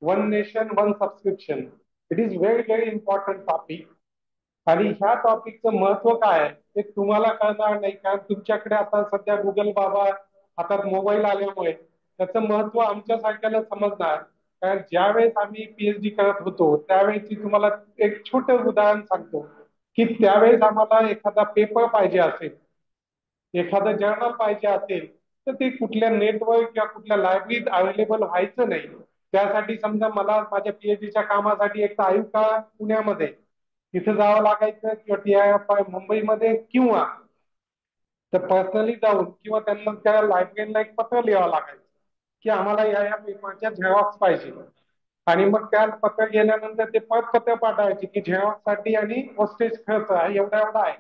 One nation one subscription. It is very very important topic. आणि ह्या टॉपिकचं महत्व काय आहे ते तुम्हाला कळणार नाही, कारण तुमच्याकडे आता सध्या गुगल बाबा हातात मोबाईल आल्यामुळे त्याचं महत्व आमच्यासारख्याला समजणार. कारण ज्यावेळेस आम्ही पीएचडी करत होतो त्यावेळेची तुम्हाला एक छोटं उदाहरण सांगतो, की त्यावेळेस आम्हाला एखादा पेपर पाहिजे असेल, एखादं जर्नल पाहिजे असेल, तर ते कुठल्या नेटवर किंवा कुठल्या लायब्ररीत अवेलेबल व्हायचं नाही. त्यासाठी समजा मला माझ्या पीएचडीच्या कामासाठी एक तर आयुका पुण्यामध्ये तिथे जावं लागायचं, किंवा TIFI मुंबईमध्ये, किंवा तर पर्सनली जाऊन किंवा त्यांना त्या लायब्ररीला एक पत्र लिहावं लागायचं की आम्हाला या या पेपरच्या झेरॉक्स पाहिजे. आणि मग त्या पत्र गेल्यानंतर ते परत पत्र पाठवायचे की झेरॉक्स साठी आणि पोस्टेज खर्च आहे एवढा एवढा आहे.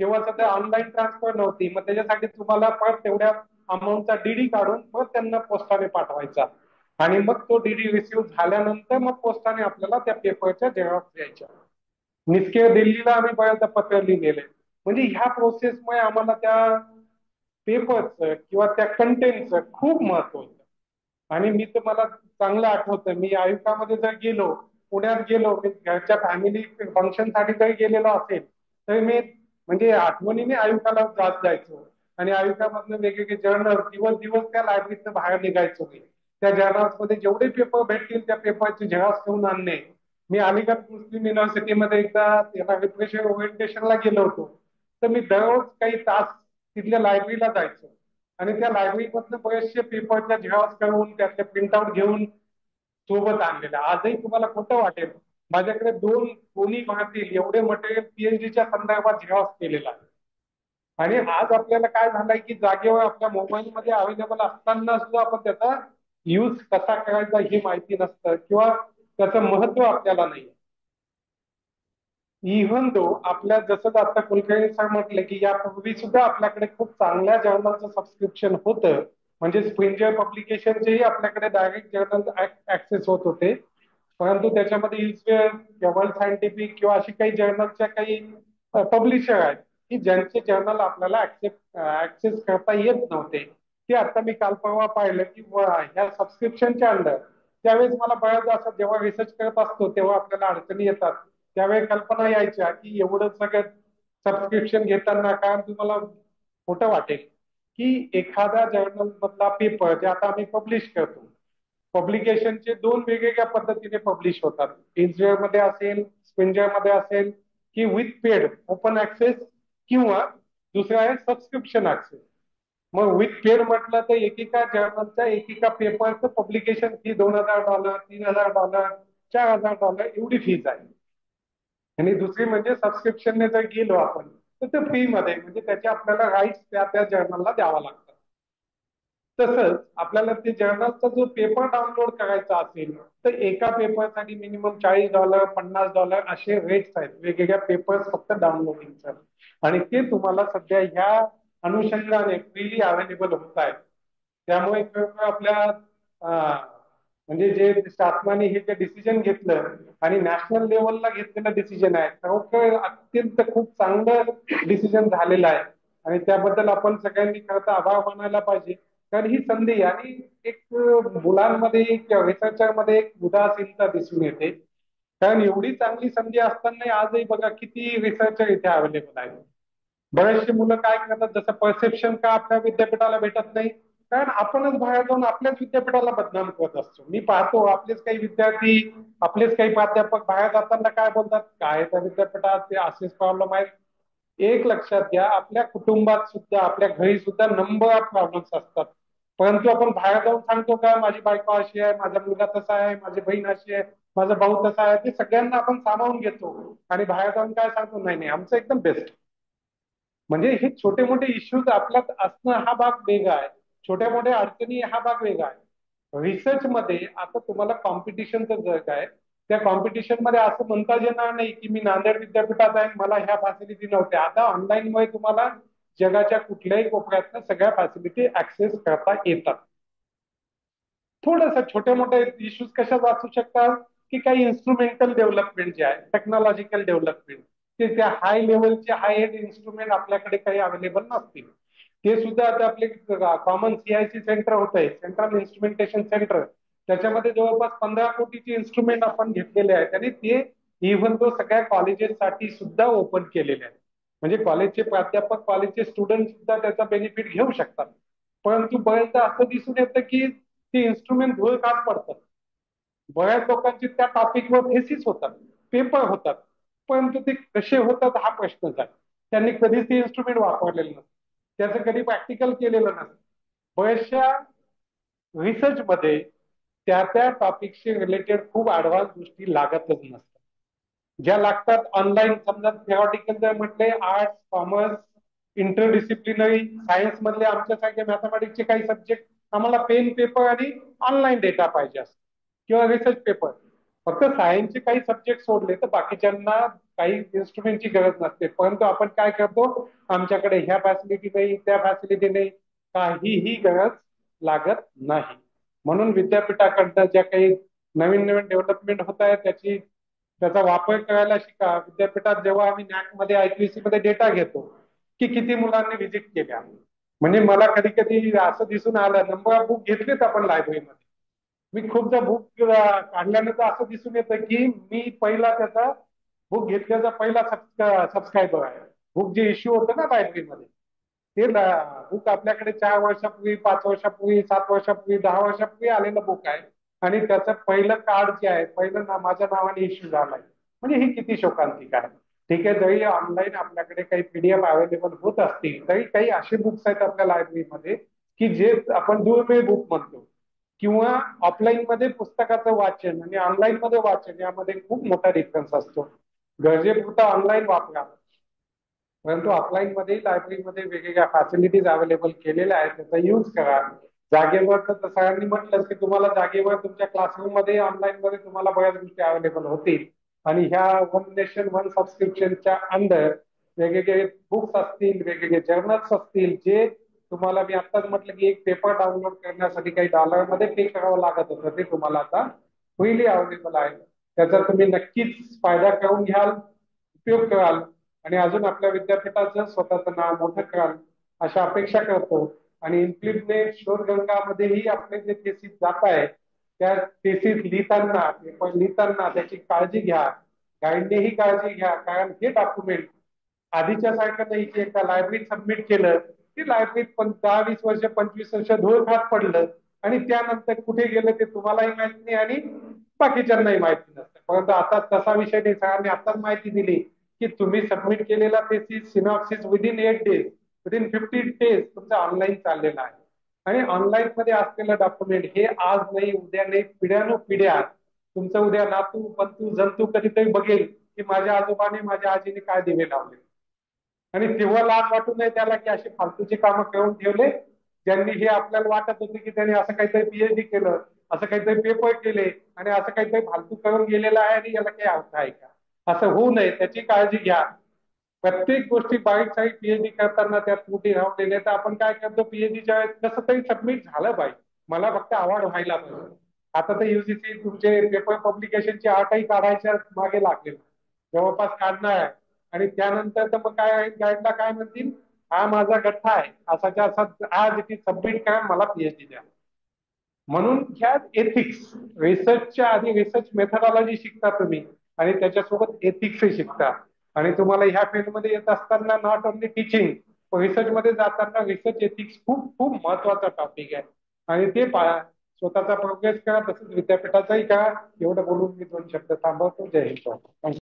तेव्हा सध्या ऑनलाईन ट्रान्सफर नव्हती, मग त्याच्यासाठी तुम्हाला परत तेवढ्या अमाऊंटचा डीडी काढून परत त्यांना पोस्टाने पाठवायचा. आणि मग तो डीडी रिसिव्ह झाल्यानंतर मग पोस्टाने आपल्याला त्या पेपरच्या झेरॉक्स द्यायच्या. निश्चय दिल्लीला आम्ही बऱ्याचदा पत्र लिहिलेले. म्हणजे ह्या प्रोसेसमुळे आम्हाला त्या पेपरचं किंवा त्या कंटेंटचं खूप महत्व होतं. आणि मी तर मला चांगलं आठवतं, मी आयुकामध्ये जर गेलो, पुण्यात गेलो, मी घरच्या फॅमिली फंक्शन साठी जरी गेलेलो असेल, तरी मी म्हणजे आठवणीने आयुकाला जात जायचो. आणि आयुकामधनं वेगवेगळे जर्नल दिवस दिवस त्या लायब्ररीतनं बाहेर निघायचो मी. त्या जर्नल्स मध्ये जेवढे पेपर भेटतील त्या पेपरचे झेरॉक्स घेऊन आणणे. मी अलिगढ मुस्लिम युनिव्हर्सिटीमध्ये एकदा रिफ्रेशर ओरिएंटेशनला गेलो होतो, तर मी दररोज काही तास तिथल्या लायब्ररीला जायचो. आणि त्या लायब्ररीमधनं बरेचसे पेपरच्या झेरॉक्स करून त्यातले प्रिंटआउट घेऊन सोबत आणलेलं. आजही तुम्हाला खोटं वाटेल, माझ्याकडे दोन्ही भरतील एवढे मटेरियल पीएचडीच्या संदर्भात झेरॉक्स केलेलं आहे. आणि आज आपल्याला काय झालंय की जागेवर आपल्या मोबाईलमध्ये अवेलेबल असताना सुद्धा आपण त्याचा यूज कसा करायचा ही माहिती नसतं, किंवा त्याचं महत्व आपल्याला नाही. इव्हन दो आपल्या जसं आता कुलकर्णी सर म्हटले की यापूर्वी सुद्धा आपल्याकडे खूप चांगल्या जर्नलचं सबस्क्रिप्शन होतं. म्हणजे स्प्रिंजर पब्लिकेशनचेही आपल्याकडे डायरेक्ट जर्नल ऍक्सेस होत होते. परंतु त्याच्यामध्ये इल्सवेअर किंवा वर्ल्ड सायंटिफिक किंवा अशी काही जर्नलच्या काही पब्लिशर आहेत की ज्यांचे जर्नल आपल्याला ऍक्सेस करता येत नव्हते. ते आता मी काल परवा पाहिलं की ह्या सबस्क्रिप्शनच्या अंडर, त्यावेळेस मला बऱ्याच असं जेव्हा रिसर्च करत असतो तेव्हा आपल्याला अडचणी येतात. त्यावेळी कल्पना यायच्या की एवढं सगळं सबस्क्रिप्शन घेताना, कारण तुम्हाला खोटं वाटेल की एखाद्या जर्नल मधला पेपर जे आता आम्ही पब्लिश करतो, पब्लिकेशनचे दोन वेगवेगळ्या पद्धतीने पब्लिश होतात. इन्सुअर मध्ये असेल, स्पिंजर मध्ये असेल, की विथ पेड ओपन ऍक्सेस, किंवा दुसरं आहे सबस्क्रिप्शन ऍक्सेस. मग विथ पेड म्हटलं तर एकेका जर्नलच्या एकेका पेपरचं पब्लिकेशन फी $2,000, $3,000, $4,000 एवढी फीज आहे. आणि दुसरी म्हणजे सबस्क्रिप्शनने जर गेलो आपण, तर ते फ्री मध्ये, म्हणजे त्याचे आपल्याला राईट्स त्या त्या जर्नलला द्यावा लागतात. तसंच आपल्याला ते जर्नलचा जो पेपर डाउनलोड करायचा असेल, तर एका पेपरसाठी मिनिमम $40, $50 असे रेट्स आहेत वेगवेगळ्या पेपर्स फक्त डाउनलोडिंगचं. आणि ते तुम्हाला सध्या ह्या अनुषंगाने फ्रीली अवेलेबल होत आहेत. त्यामुळे खरोखर आपल्या म्हणजे जे शासनाने हे जे डिसिजन घेतलं आणि नॅशनल लेवलला घेतलेलं डिसिजन आहे, खरोखर अत्यंत खूप चांगलं डिसिजन झालेलं आहे. आणि त्याबद्दल आपण सगळ्यांनी खरं तर आभार मानायला पाहिजे. कारण ही संधी, आणि एक मुलांमध्ये किंवा रिसर्चरमध्ये एक उदासीनता दिसून येते. कारण एवढी चांगली संधी असताना आजही बघा किती रिसर्चर इथे अवेलेबल आहेत. बरेचसे मुलं काय करतात, जसं परसेप्शन का आपल्या विद्यापीठाला भेटत नाही, कारण आपणच बाहेर जाऊन आपल्याच विद्यापीठाला बदनाम करत असतो. मी पाहतो आपलेच काही विद्यार्थी, आपलेच काही प्राध्यापक बाहेर जाताना काय बोलतात, काय त्या विद्यापीठात ते असेच प्रॉब्लेम आहेत. एक लक्षात घ्या, आपल्या कुटुंबात सुद्धा, आपल्या घरी सुद्धा नंबर ऑफ प्रॉब्लेम्स असतात. परंतु आपण बाहेर जाऊन सांगतो का माझी बायको अशी आहे, माझा मुलगा तसा आहे, माझी बहीण अशी आहे, माझा भाऊ तसा आहे, ते सगळ्यांना आपण सामावून घेतो. आणि बाहेर जाऊन काय सांगतो, नाही नाही आमचं एकदम बेस्ट. म्हणजे हे छोटे मोठे इश्यूज आपल्यात असणं हा भाग वेगळा आहे, छोट्या मोठ्या अडचणी हा भाग वेगळा आहे. रिसर्च मध्ये आता तुम्हाला कॉम्पिटिशनचं जग आहे. त्या कॉम्पिटिशन मध्ये असं म्हणता येणार नाही की मी नांदेड विद्यापीठात आहे मला ह्या फॅसिलिटी नव्हत्या. आता ऑनलाईन मुळे तुम्हाला जगाच्या कुठल्याही कोपऱ्यात सगळ्या फॅसिलिटी ऍक्सेस करता येतात. थोडस छोटे मोठे इश्यूज कशात असू शकतात, की काही इन्स्ट्रुमेंटल डेव्हलपमेंट जे आहे, टेक्नॉलॉजिकल डेव्हलपमेंट, ते त्या हाय लेवलचे हाय एंड इन्स्ट्रुमेंट आपल्याकडे काही अवेलेबल नसतील. ते सुद्धा आता आपले कॉमन CIC सेंटर होत आहे, सेंट्रल इन्स्ट्रुमेंटेशन सेंटर. त्याच्यामध्ये जवळपास 15 कोटीचे इन्स्ट्रुमेंट आपण घेतलेले आहेत आणि ते इव्हन तो सगळ्या कॉलेजेससाठी सुद्धा ओपन केलेले आहेत. म्हणजे कॉलेजचे प्राध्यापक, कॉलेजचे स्टुडंट सुद्धा त्याचा बेनिफिट घेऊ शकतात. परंतु बऱ्याचदा असं दिसून येतं की ते इन्स्ट्रुमेंट धूळ खात पडतात. बऱ्याच लोकांचे त्या टॉपिकवर थेसिस होतात, पेपर होतात, परंतु ते कसे होतात हा प्रश्नच आहे. त्यांनी कधीच ते इन्स्ट्रुमेंट वापरलेलं नसतं, त्याचं कधी प्रॅक्टिकल केलेलं नसतं. बऱ्याचशा रिसर्चमध्ये त्या त्या टॉपिकशी रिलेटेड खूप ऍडव्हान्स गोष्टी लागतच नसतात. ज्या लागतात ऑनलाईन, समजा थिओरिटिकल जर म्हटले आर्ट्स, कॉमर्स, इंटरडिसिप्लिनरी सायन्स मधले आमच्यासारखे मॅथमॅटिक्सचे काही सब्जेक्ट आम्हाला पेन पेपर आणि ऑनलाईन डेटा पाहिजे असतो किंवा रिसर्च पेपर. फक्त सायन्सचे काही सब्जेक्ट सोडले तर बाकीच्यांना काही इन्स्ट्रुमेंटची गरज नसते. परंतु आपण काय करतो, आमच्याकडे ह्या फॅसिलिटी नाही, त्या फॅसिलिटी नाही, काहीही गरज लागत नाही. म्हणून विद्यापीठाकडनं ज्या काही नवीन नवीन डेव्हलपमेंट होत आहे त्याचा वापर करायला शिका. विद्यापीठात जेव्हा आम्ही नॅक मध्ये, आयपीएससी मध्ये डेटा घेतो की किती मुलांनी व्हिजिट केल्या, म्हणजे मला कधी कधी असं दिसून आलं, नंबर ऑफ बुक घेतलेत आपण लायब्ररीमध्ये, मी खूपदा बुक काढल्यानंतर असं दिसून येतं की मी पहिला त्याचा बुक घेतल्याचा पहिला सबस्क्रायबर आहे. बुक जे इश्यू होतं ना लायब्ररीमध्ये, ते बुक आपल्याकडे 4 वर्षापूर्वी, 5 वर्षापूर्वी, 7 वर्षापूर्वी, 10 वर्षापूर्वी आलेलं बुक आहे आणि त्याचं पहिलं कार्ड जे आहे, पहिलं माझ्या नावाने इश्यू झालंय. म्हणजे ही किती शोकांतिक आहे. ठीक आहे, जरी ऑनलाईन आपल्याकडे काही पीडीएफ अवेलेबल होत असतील तरी काही असे बुक्स आहेत आपल्या लायब्ररीमध्ये की जे आपण दुर्मिळ बुक म्हणतो. किंवा ऑफलाईन मध्ये पुस्तकाचं वाचन आणि ऑनलाईन मध्ये वाचन यामध्ये खूप मोठा डिफरन्स असतो. गरजेपुरता ऑनलाईन वापरा, परंतु ऑफलाईन मध्ये लायब्ररीमध्ये वेगवेगळ्या फॅसिलिटीज अवेलेबल केलेल्या आहेत, त्याचा यूज करा. जागेवर तर सरांनी म्हटलं की तुम्हाला जागेवर तुमच्या क्लासरूम मध्ये, ऑनलाईन मध्ये तुम्हाला बऱ्याच गोष्टी अवेलेबल होतील. आणि ह्या वन नेशन वन सबस्क्रिप्शनच्या अंडर वेगवेगळे बुक्स असतील, वेगवेगळे जर्नल्स असतील, जे तुम्हाला मी आताच म्हटलं की एक पेपर डाउनलोड करण्यासाठी काही डॉलरमध्ये पे करावं लागत होतं, ते तुम्हाला आता फ्रीली अवेलेबल आहे. त्याचा तुम्ही नक्कीच फायदा करून घ्याल, उपयोग कराल आणि अजून आपल्या विद्यापीठाचं स्वतःचं नाव मोठं कराल अशा अपेक्षा करतो. आणि इन्क्लुडने शोधगंगामध्येही आपले जे थेसिस जात आहे, त्या थेसिस लिहिताना, पेपर लिहिताना त्याची काळजी घ्या, गाईडनेही काळजी घ्या. कारण हे डॉक्युमेंट आधीच्या सारखं नाही की एकदा लायब्ररीत सबमिट केलं की लायब्ररीत पण 10-20 वर्ष, 25 वर्ष धूळ खात पडलं आणि त्यानंतर कुठे गेलं ते तुम्हालाही माहिती नाही आणि बाकीच्यांनाही माहिती नसतं. परंतु आता तसा विषय नाही. सरांनी आताच माहिती दिली की तुम्ही सबमिट केलेला thesis synopsis within 8 days, within 50 days तुमचा ऑनलाईन चाललेला आहे. आणि ऑनलाईन मध्ये असलेलं डॉक्युमेंट हे आज नाही, उद्या नाही, पिढ्यानुपिढ्या तुमचं उद्या नातू पंतू जंतू कधीतरी बघेल की माझ्या आजोबाने, माझ्या आजीने काय दिवे लावले. आणि तेव्हा लाज वाटू नये त्याला की अशी फालतूची कामं करून ठेवले, ज्यांनी हे आपल्याला वाटत होते की त्यांनी असं काहीतरी पीएचडी केलं, असं काहीतरी पेपर केले आणि असं काहीतरी फालतू करून गेलेलं आहे आणि याला काही अर्थ आहे का. असं होऊ नये त्याची काळजी घ्या. प्रत्येक गोष्टी बारीक सारीक पीएचडी करताना त्यात त्रुटी राहू नये. नाही तर आपण काय करतो, पीएचडीच्या वेळेस कसं तरी सबमिट झालं पाहिजे, मला फक्त अवॉर्ड व्हायला पाहिजे. आता तर युजीसी तुमचे पेपर पब्लिकेशनचे आठही काढायच्या मागे लागले, जवळपास काढणार आहे. आणि त्यानंतर तर मग काय गाईडला काय म्हणतील, हा माझा गठ्ठा आहे, असाच्या असा आज इथे सबमिट करा, मला पीएचडी द्या. म्हणून ह्या एथिक्स, रिसर्चच्या आधी रिसर्च मेथडॉलॉजी शिकता तुम्ही आणि त्याच्यासोबत एथिक्सही शिकता. आणि तुम्हाला ह्या फील्डमध्ये येत असताना नॉट ओनली टीचिंग, रिसर्च मध्ये जाताना रिसर्च एथिक्स खूप खूप महत्वाचा टॉपिक आहे. आणि ते पाळा, स्वतःचा प्रोग्रेस करा, तसंच विद्यापीठाचाही करा. एवढं बोलून मी 2 शब्द थांबवतो. जय हिंद.